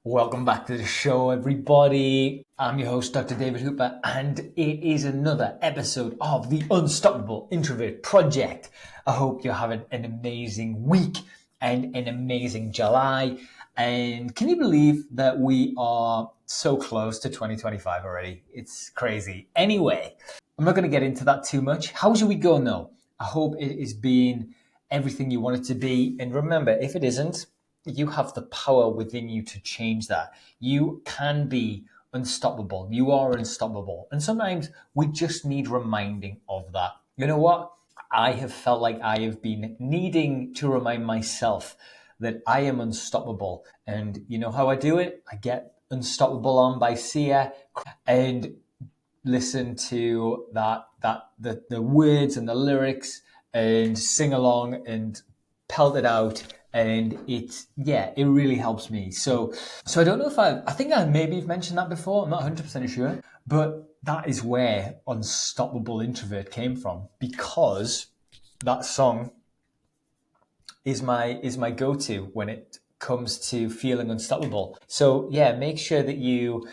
Welcome back to the show, everybody. I'm your host, Dr. David Hooper, and it is another episode of the Unstoppable Introvert Project. I hope you're having an amazing week and an amazing July. And can you believe that we are so close to 2025 already? It's crazy. Anyway, I'm not going to get into that too much. How's your week going though? I hope it has been everything you want it to be. And remember, if it isn't, you have the power within you to change that. You can be unstoppable. You are unstoppable. And sometimes we just need reminding of that. You know what? I have felt like I have been needing to remind myself that I am unstoppable. And you know how I do it? I get Unstoppable on by Sia and listen to the words and the lyrics and sing along and pelt it out, and it really helps me. So I don't know if I think I maybe have mentioned that before. I'm not 100% sure, but that is where Unstoppable Introvert came from, because that song is my go-to when it comes to feeling unstoppable. So yeah, make sure you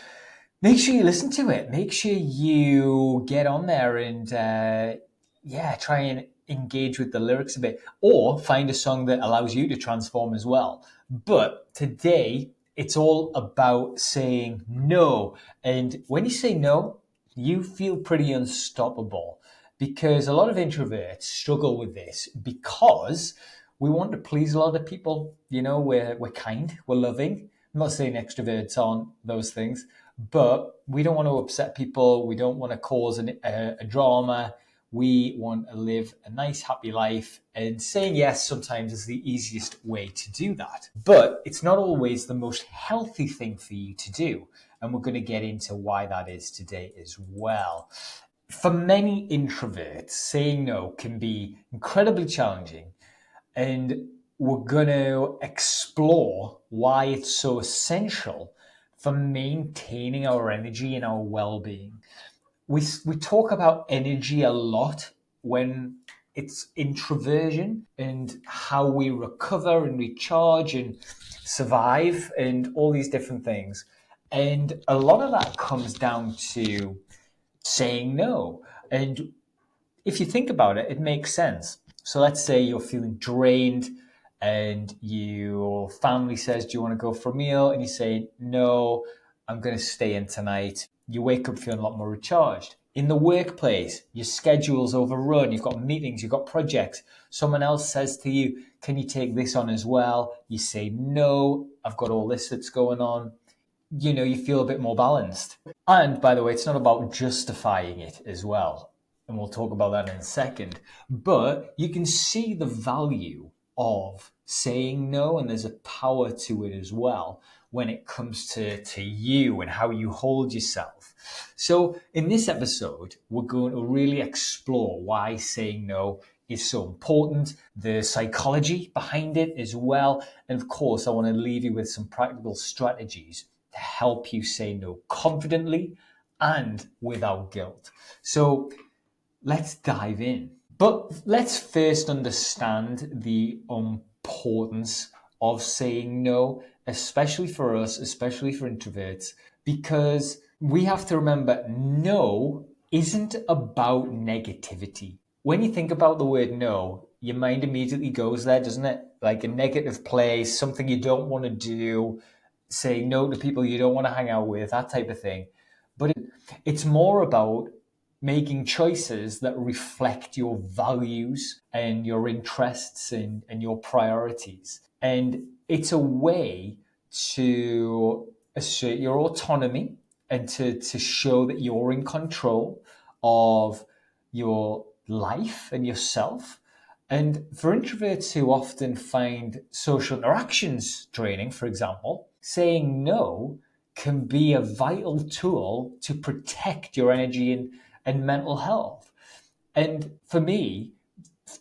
listen to it. Make sure you get on there and try and engage with the lyrics a bit, or find a song that allows you to transform as well. But today, it's all about saying no. And when you say no, you feel pretty unstoppable, because a lot of introverts struggle with this because we want to please a lot of people. You know, we're kind, we're loving. I'm not saying extroverts aren't those things, but we don't want to upset people. We don't want to cause a drama. We want to live a nice, happy life, and saying yes sometimes is the easiest way to do that. But it's not always the most healthy thing for you to do. And we're going to get into why that is today as well. For many introverts, saying no can be incredibly challenging, and we're going to explore why it's so essential for maintaining our energy and our well-being. We talk about energy a lot when it's introversion, and how we recover and recharge and survive and all these different things. And a lot of that comes down to saying no. And if you think about it, it makes sense. So let's say you're feeling drained and your family says, do you want to go for a meal? And you say, no, I'm going to stay in tonight. You wake up feeling a lot more recharged. In the workplace, your schedule's overrun. You've got meetings, you've got projects. Someone else says to you, can you take this on as well? You say, no, I've got all this that's going on. You know, you feel a bit more balanced. And by the way, it's not about justifying it as well. And we'll talk about that in a second. But you can see the value of saying no, and there's a power to it as well when it comes to you and how you hold yourself. So in this episode, we're going to really explore why saying no is so important, the psychology behind it as well. And of course, I want to leave you with some practical strategies to help you say no confidently and without guilt. So let's dive in. But let's first understand the importance of saying no, especially for us, especially for introverts, because we have to remember no isn't about negativity. When you think about the word no, your mind immediately goes there, doesn't it? Like a negative place, something you don't want to do, say no to people you don't want to hang out with, that type of thing. But it's more about making choices that reflect your values and your interests and your priorities. And it's a way to assert your autonomy and to show that you're in control of your life and yourself. And for introverts who often find social interactions draining, for example, saying no can be a vital tool to protect your energy and mental health. And for me,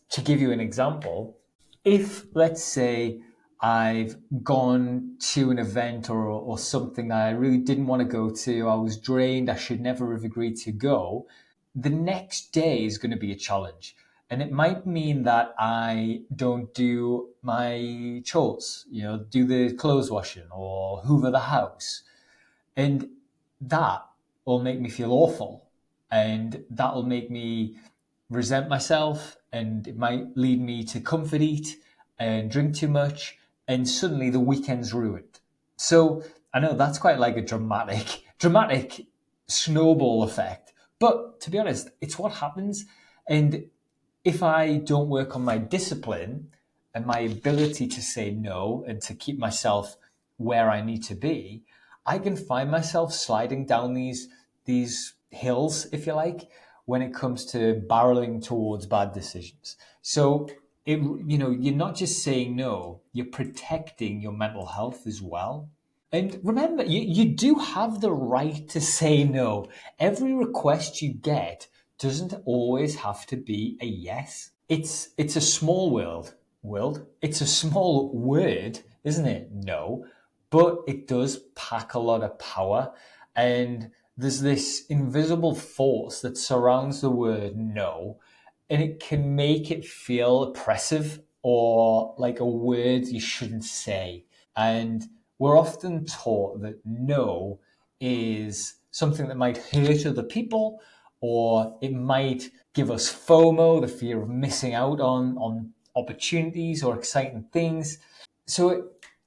to give you an example, if let's say I've gone to an event or something that I really didn't want to go to, I was drained, I should never have agreed to go, the next day is going to be a challenge. And it might mean that I don't do my chores, do the clothes washing or hoover the house. And that will make me feel awful. And that will make me resent myself. And it might lead me to comfort eat and drink too much. And suddenly the weekend's ruined. So I know that's quite like a dramatic snowball effect. But to be honest, it's what happens. And if I don't work on my discipline and my ability to say no and to keep myself where I need to be, I can find myself sliding down these hills, if you like, when it comes to barreling towards bad decisions. So you're not just saying no, you're protecting your mental health as well. And remember, you do have the right to say no. Every request you get doesn't always have to be a yes. It's a small world. It's a small word, isn't it? No. But it does pack a lot of power. And there's this invisible force that surrounds the word no. And it can make it feel oppressive or like a word you shouldn't say. And we're often taught that no is something that might hurt other people, or it might give us FOMO, the fear of missing out on opportunities or exciting things. So it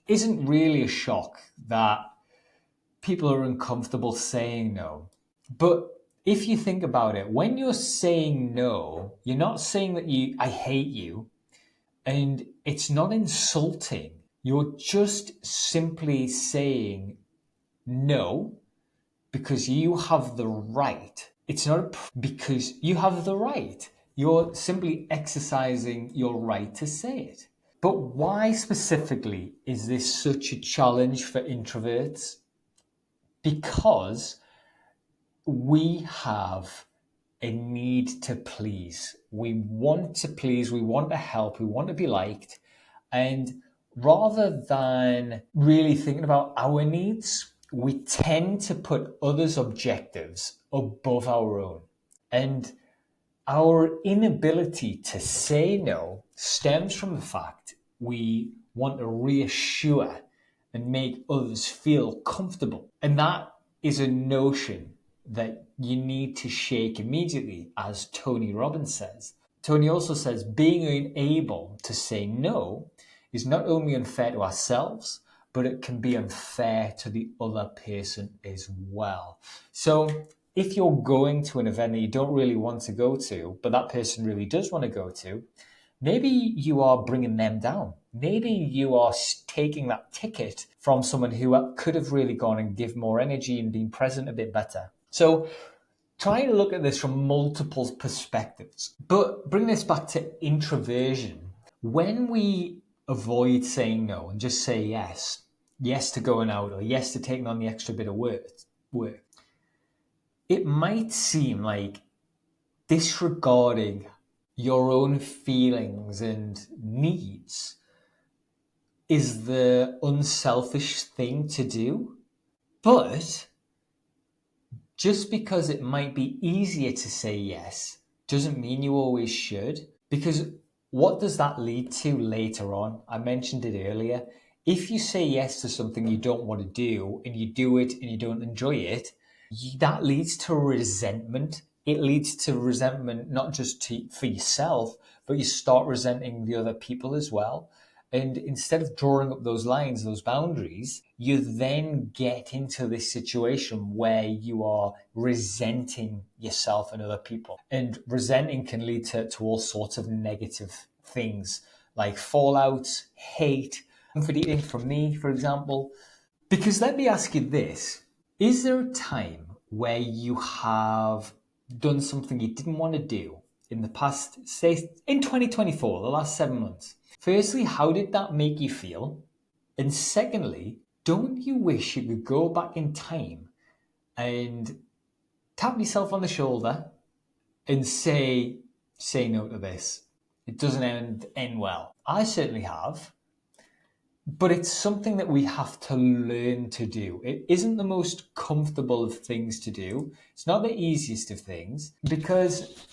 isn't really a shock that people are uncomfortable saying no. But if you think about it, when you're saying no, you're not saying that I hate you, and it's not insulting. You're just simply saying no because you have the right. It's not because you have the right. You're simply exercising your right to say it. But why specifically is this such a challenge for introverts? Because we have a need to please. We want to please, we want to help, we want to be liked. And rather than really thinking about our needs, we tend to put others' objectives above our own. And our inability to say no stems from the fact we want to reassure and make others feel comfortable. And that is a notion that you need to shake immediately, as Tony Robbins says. Tony also says being unable to say no is not only unfair to ourselves, but it can be unfair to the other person as well. So if you're going to an event that you don't really want to go to, but that person really does want to go to, maybe you are bringing them down. Maybe you are taking that ticket from someone who could have really gone and give more energy and been present a bit better. So try to look at this from multiple perspectives. But bring this back to introversion. When we avoid saying no and just say yes to going out or yes to taking on the extra bit of work, it might seem like disregarding your own feelings and needs is the unselfish thing to do. But just because it might be easier to say yes doesn't mean you always should. Because what does that lead to later on? I mentioned it earlier. If you say yes to something you don't want to do and you do it and you don't enjoy it, that leads to resentment. It leads to resentment not just for yourself, but you start resenting the other people as well. And instead of drawing up those lines, those boundaries, you then get into this situation where you are resenting yourself and other people. And resenting can lead to all sorts of negative things like fallout, hate, comfort eating from me, for example. Because let me ask you this. Is there a time where you have done something you didn't want to do in the past, say in 2024, the last 7 months? Firstly, how did that make you feel? And secondly, don't you wish you could go back in time and tap yourself on the shoulder and say no to this? It doesn't end well. I certainly have. But it's something that we have to learn to do. It isn't the most comfortable of things to do. It's not the easiest of things because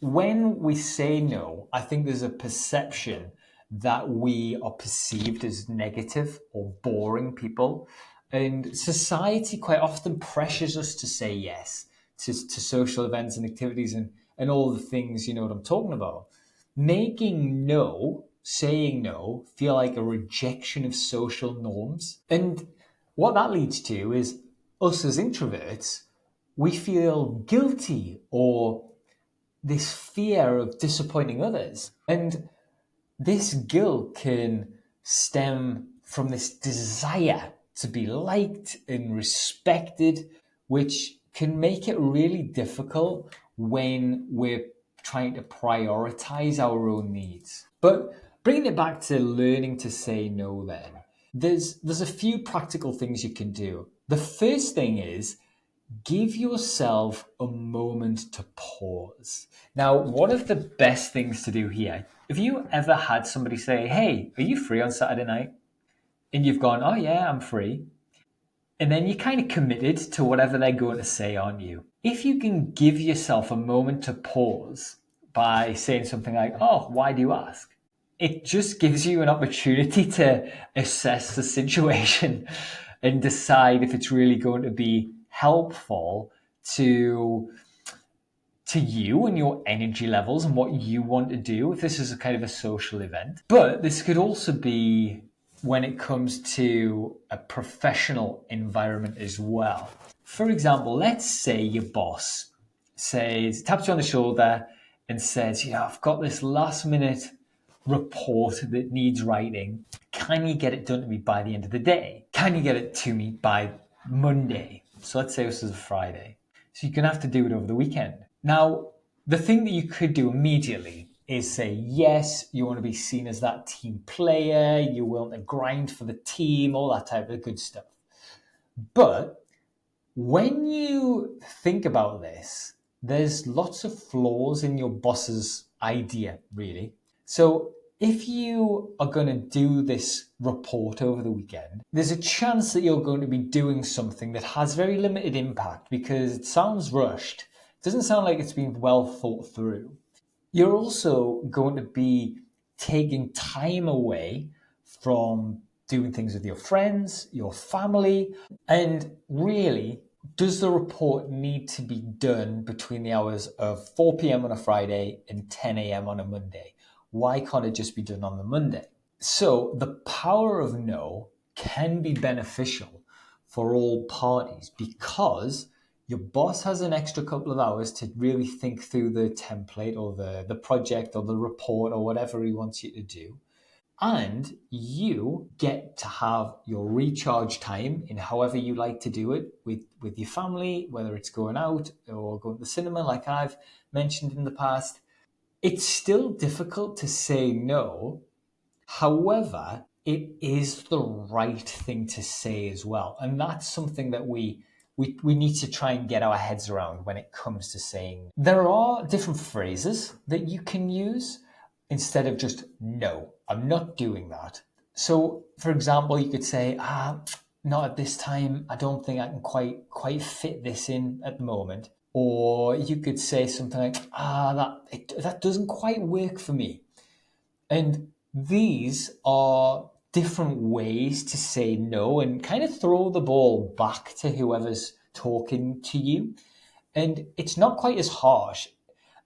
when we say no, I think there's a perception that we are perceived as negative or boring people. And society quite often pressures us to say yes to social events and activities and all the things, you know what I'm talking about. Making no, saying no, feel like a rejection of social norms. And what that leads to is us as introverts, we feel guilty or this fear of disappointing others. And this guilt can stem from this desire to be liked and respected, which can make it really difficult when we're trying to prioritize our own needs. But bringing it back to learning to say no, then, there's a few practical things you can do. The first thing is give yourself a moment to pause. Now, one of the best things to do here, have you ever had somebody say, "Hey, are you free on Saturday night?" And you've gone, "Oh, yeah, I'm free." And then you're kind of committed to whatever they're going to say, aren't you? If you can give yourself a moment to pause by saying something like, "Oh, why do you ask?" It just gives you an opportunity to assess the situation and decide if it's really going to be helpful to you and your energy levels and what you want to do if this is a kind of a social event. But this could also be when it comes to a professional environment as well. For example, let's say your boss taps you on the shoulder and says, I've got this last minute report that needs writing. Can you get it done to me by the end of the day? Can you get it to me by Monday? So let's say this is a Friday. So you're going to have to do it over the weekend. Now, the thing that you could do immediately is say, yes, you want to be seen as that team player, you're willing to grind for the team, all that type of good stuff. But when you think about this, there's lots of flaws in your boss's idea, really. So if you are going to do this report over the weekend, there's a chance that you're going to be doing something that has very limited impact because it sounds rushed. It doesn't sound like it's been well thought through. You're also going to be taking time away from doing things with your friends, your family, and really, does the report need to be done between the hours of 4 p.m. on a Friday and 10 a.m. on a Monday? Why can't it just be done on the Monday? So the power of no can be beneficial for all parties because your boss has an extra couple of hours to really think through the template or the project or the report or whatever he wants you to do. And you get to have your recharge time in however you like to do it with your family, whether it's going out or going to the cinema like I've mentioned in the past. It's still difficult to say no. However, it is the right thing to say as well. And that's something that we need to try and get our heads around when it comes to saying. There are different phrases that you can use instead of just no, I'm not doing that. So, for example, you could say, not at this time. I don't think I can quite fit this in at the moment. Or you could say something like, that doesn't quite work for me. And these are different ways to say no and kind of throw the ball back to whoever's talking to you. And it's not quite as harsh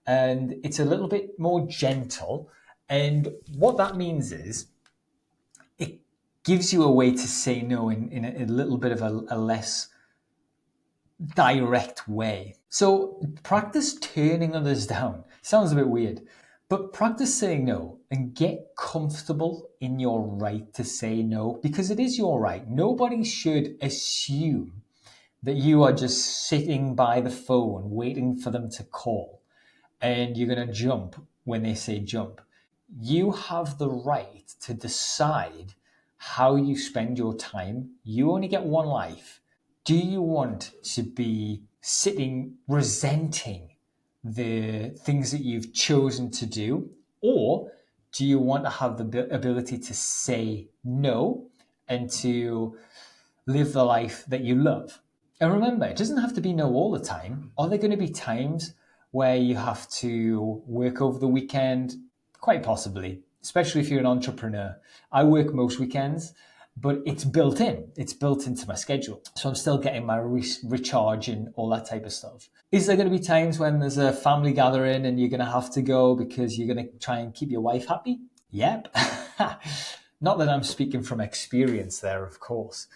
and it's a little bit more gentle. And what that means is it gives you a way to say no in a little bit of a less direct way. So practice turning others down. Sounds a bit weird, but practice saying no and get comfortable in your right to say no because it is your right. Nobody should assume that you are just sitting by the phone waiting for them to call and you're going to jump when they say jump. You have the right to decide how you spend your time. You only get one life. Do you want to be sitting resenting the things that you've chosen to do? Or do you want to have the ability to say no and to live the life that you love? And remember, it doesn't have to be no all the time. Are there going to be times where you have to work over the weekend? Quite possibly, especially if you're an entrepreneur. I work most weekends, but it's built in. It's built into my schedule. So I'm still getting my recharge and all that type of stuff. Is there going to be times when there's a family gathering and you're going to have to go because you're going to try and keep your wife happy? Yep. Not that I'm speaking from experience there, of course.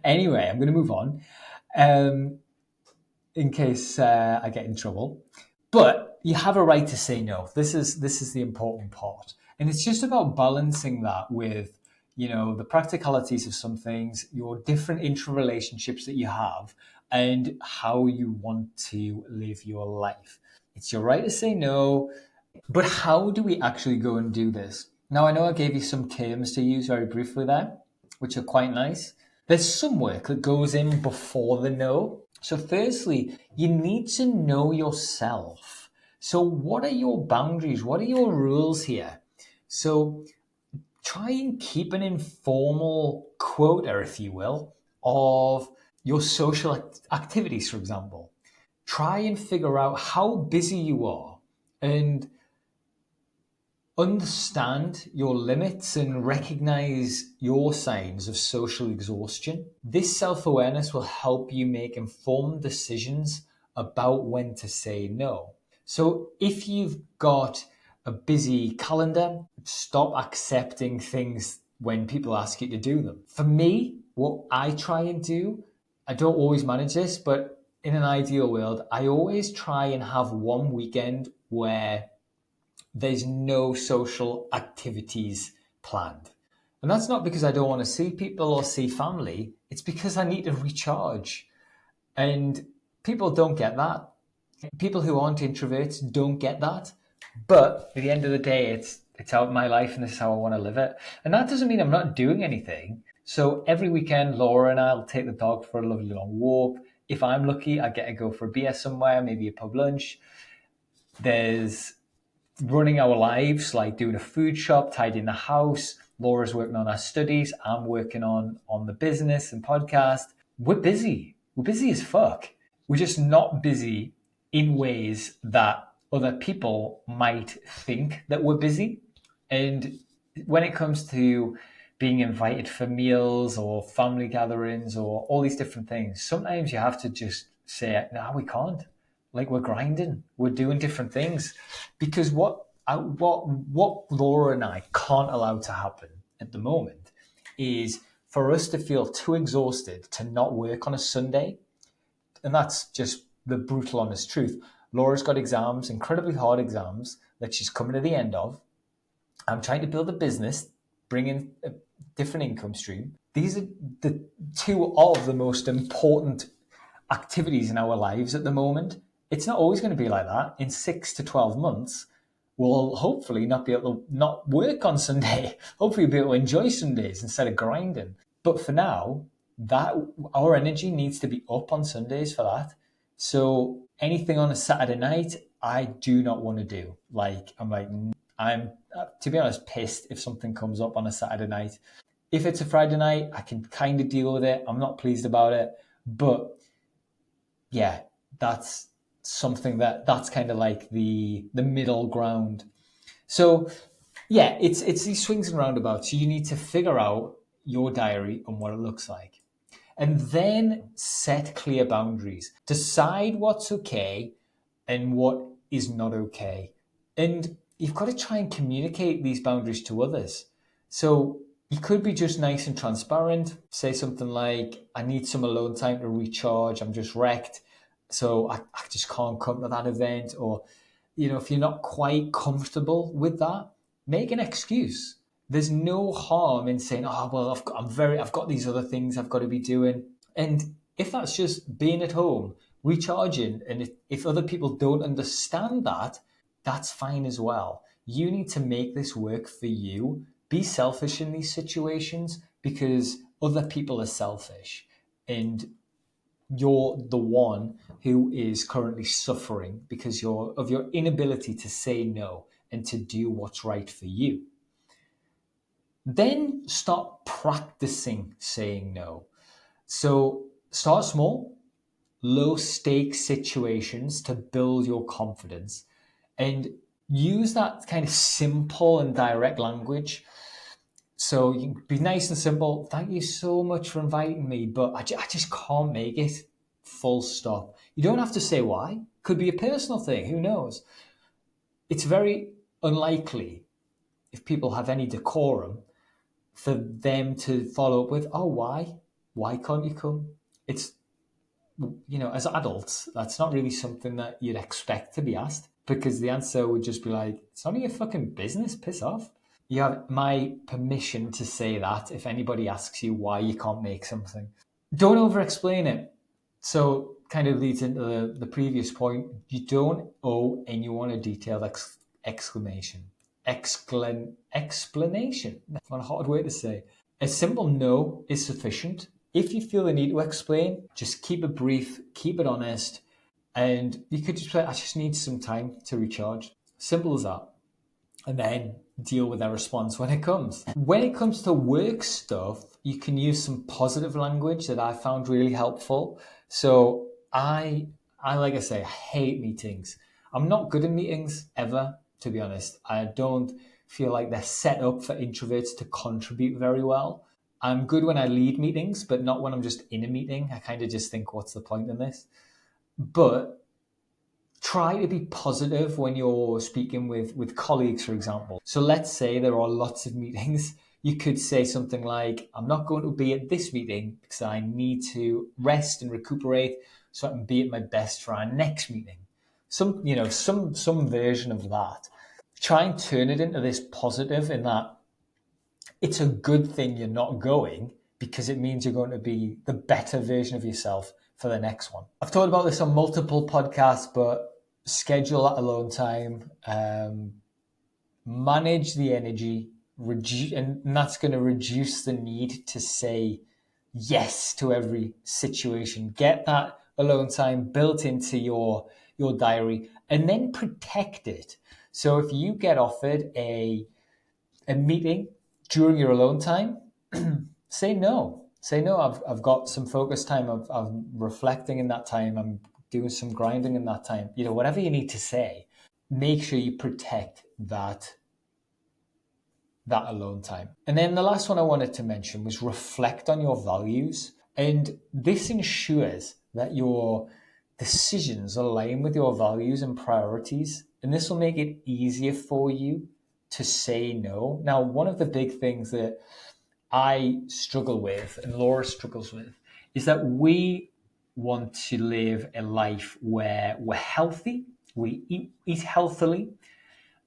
Anyway, I'm going to move on in case I get in trouble. But you have a right to say no. This is the important part. And it's just about balancing that with, the practicalities of some things, your different interrelationships that you have, and how you want to live your life. It's your right to say no, but how do we actually go and do this? Now, I know I gave you some terms to use very briefly there, which are quite nice. There's some work that goes in before the no. So firstly, you need to know yourself. So what are your boundaries? What are your rules here? So try and keep an informal quota, if you will, of your social activities, for example. Try and figure out how busy you are and understand your limits and recognize your signs of social exhaustion. This self-awareness will help you make informed decisions about when to say no. So if you've got a busy calendar, stop accepting things when people ask you to do them. For me, what I try and do, I don't always manage this, but in an ideal world, I always try and have one weekend where there's no social activities planned. And that's not because I don't want to see people or see family. It's because I need to recharge. And people don't get that. People who aren't introverts don't get that. But at the end of the day, it's out my life and this is how I want to live it. And that doesn't mean I'm not doing anything. So every weekend, Laura and I'll take the dog for a lovely long walk. If I'm lucky, I get to go for a beer somewhere, maybe a pub lunch. There's running our lives, like doing a food shop, tidying the house. Laura's working on her studies. I'm working on the business and podcast. We're busy. We're busy as fuck. We're just not busy in ways that other people might think that we're busy. And when it comes to being invited for meals or family gatherings or all these different things, sometimes you have to just say, no, we can't. Like, we're grinding, we're doing different things, because what Laura and I can't allow to happen at the moment is for us to feel too exhausted to not work on a Sunday. And that's just the brutal honest truth. Laura's got exams, incredibly hard exams that she's coming to the end of. I'm trying to build a business, bring in a different income stream. These are the two of the most important activities in our lives at the moment. It's not always going to be like that. In 6 to 12 months, we'll hopefully not be able to not work on Sunday. Hopefully we'll be able to enjoy Sundays instead of grinding. But for now, that our energy needs to be up on Sundays for that. So anything on a Saturday night, I do not want to do. I'm to be honest, pissed if something comes up on a Saturday night. If it's a Friday night, I can kind of deal with it. I'm not pleased about it. But yeah, that's something that's kind of like the middle ground. So yeah, it's these swings and roundabouts. So you need to figure out your diary and what it looks like. And then set clear boundaries. Decide what's okay and what is not okay. And you've got to try and communicate these boundaries to others. So you could be just nice and transparent. Say something like, I need some alone time to recharge. I'm just wrecked. So I just can't come to that event. Or, if you're not quite comfortable with that, make an excuse. There's no harm in saying, oh, well, I've got these other things I've got to be doing. And if that's just being at home, recharging, and if other people don't understand that, that's fine as well. You need to make this work for you. Be selfish in these situations because other people are selfish. And you're the one who is currently suffering because of your inability to say no and to do what's right for you. Then start practicing saying no. So start small, low stakes situations to build your confidence, and use that kind of simple and direct language. So you can be nice and simple. Thank you so much for inviting me, but I just can't make it. Full stop. You don't have to say why. Could be a personal thing. Who knows? It's very unlikely, if people have any decorum, for them to follow up with, "Oh, why? Why can't you come?" It's, as adults, that's not really something that you'd expect to be asked, because the answer would just be like, "It's none of your fucking business. Piss off." You have my permission to say that if anybody asks you why you can't make something. Don't over explain it. So kind of leads into the previous point. You don't owe anyone a detailed explanation. Explanation. That's not a hard way to say. A simple no is sufficient. If you feel the need to explain, just keep it brief, keep it honest, and you could just say, "I just need some time to recharge." Simple as that. And then deal with their response when it comes. When it comes to work stuff, you can use some positive language that I found really helpful. So I like I say, I hate meetings. I'm not good at meetings ever, to be honest. I don't feel like they're set up for introverts to contribute very well. I'm good when I lead meetings, but not when I'm just in a meeting. I kind of just think, what's the point in this? But try to be positive when you're speaking with colleagues, for example. So let's say there are lots of meetings. You could say something like, "I'm not going to be at this meeting because I need to rest and recuperate so I can be at my best for our next meeting." Some version of that. Try and turn it into this positive, in that it's a good thing you're not going, because it means you're going to be the better version of yourself for the next one. I've talked about this on multiple podcasts, but schedule that alone time, manage the energy, and that's going to reduce the need to say yes to every situation. Get that alone time built into your diary, and then protect it. So if you get offered a meeting during your alone time, say no. Say no. I've got some focus time. I'm reflecting in that time. I'm doing some grinding in that time. Whatever you need to say, make sure you protect that alone time. And then the last one I wanted to mention was reflect on your values. And this ensures that your decisions align with your values and priorities. And this will make it easier for you to say no. Now, one of the big things that I struggle with, and Laura struggles with, is that we want to live a life where we're healthy, we eat healthily,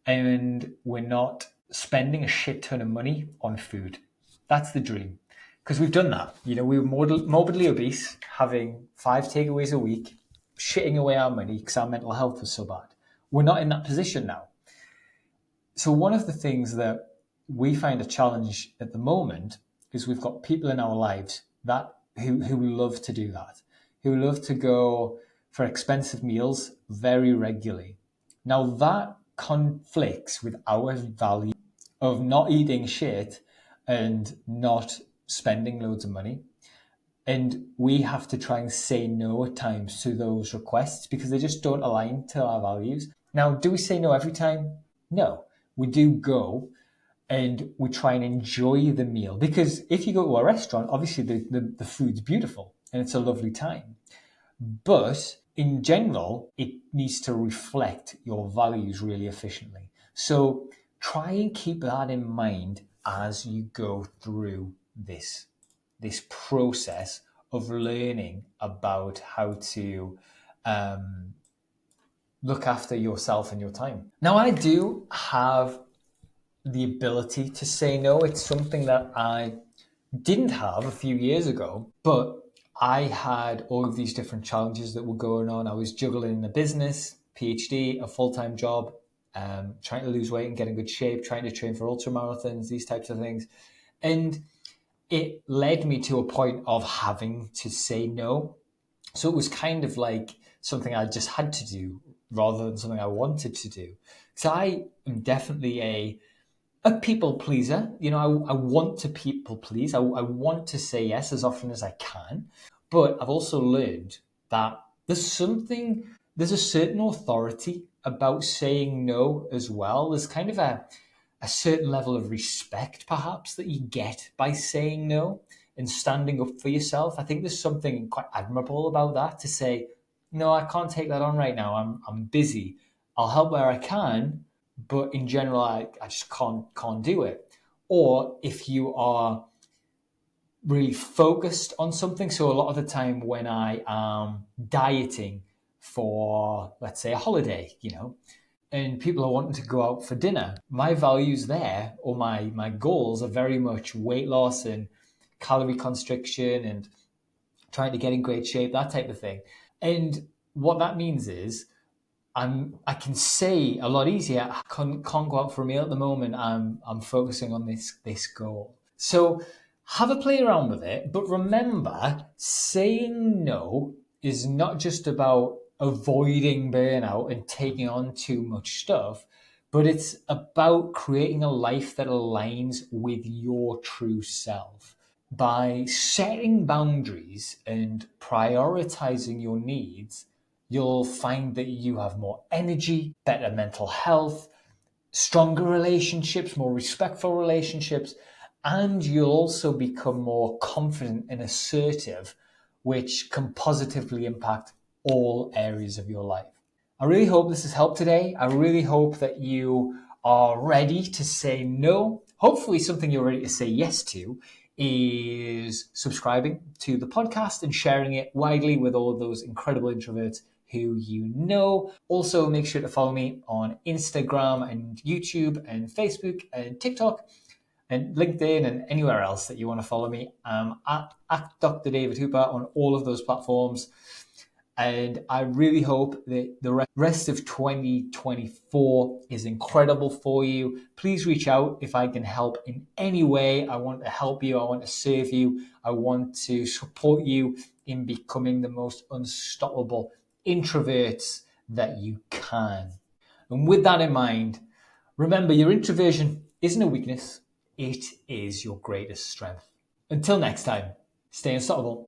and we're not spending a shit ton of money on food. That's the dream. Because we've done that. We were morbidly obese, having 5 takeaways a week, shitting away our money because our mental health was so bad. We're not in that position now. So one of the things that we find a challenge at the moment is we've got people in our lives who love to do that, who love to go for expensive meals very regularly. Now that conflicts with our value of not eating shit and not spending loads of money. And we have to try and say no at times to those requests because they just don't align to our values. Now, do we say no every time? No. We do go and we try and enjoy the meal, because if you go to a restaurant, obviously the food's beautiful and it's a lovely time. But in general, it needs to reflect your values really efficiently. So try and keep that in mind as you go through this process of learning about how to look after yourself and your time. Now, I do have the ability to say no. It's something that I didn't have a few years ago, but I had all of these different challenges that were going on. I was juggling a business, PhD, a full-time job, trying to lose weight and get in good shape, trying to train for ultra marathons, these types of things. And it led me to a point of having to say no. So it was kind of like something I just had to do rather than something I wanted to do. So I am definitely a people pleaser. I want to people please. I want to say yes as often as I can. But I've also learned that there's a certain authority about saying no as well. There's kind of a certain level of respect, perhaps, that you get by saying no and standing up for yourself. I think there's something quite admirable about that, to say, no, I can't take that on right now. I'm busy. I'll help where I can, but in general, I just can't do it. Or if you are really focused on something. So a lot of the time when I am dieting for, let's say, a holiday, and people are wanting to go out for dinner, my values there, or my goals, are very much weight loss and calorie constriction and trying to get in great shape, that type of thing. And what that means is I can say a lot easier, I can't go out for a meal at the moment. I'm focusing on this goal. So have a play around with it, but remember, saying no is not just about avoiding burnout and taking on too much stuff, but it's about creating a life that aligns with your true self. By setting boundaries and prioritizing your needs, you'll find that you have more energy, better mental health, stronger relationships, more respectful relationships, and you'll also become more confident and assertive, which can positively impact all areas of your life. I really hope this has helped today. I really hope that you are ready to say no. Hopefully, something you're ready to say yes to is subscribing to the podcast and sharing it widely with all of those incredible introverts who you know. Also, make sure to follow me on Instagram and YouTube and Facebook and TikTok and LinkedIn and anywhere else that you want to follow me. At Dr. David Hooper on all of those platforms. And I really hope that the rest of 2024 is incredible for you. Please reach out if I can help in any way. I want to help you. I want to serve you. I want to support you in becoming the most unstoppable introverts that you can. And with that in mind, remember, your introversion isn't a weakness. It is your greatest strength. Until next time, stay unstoppable.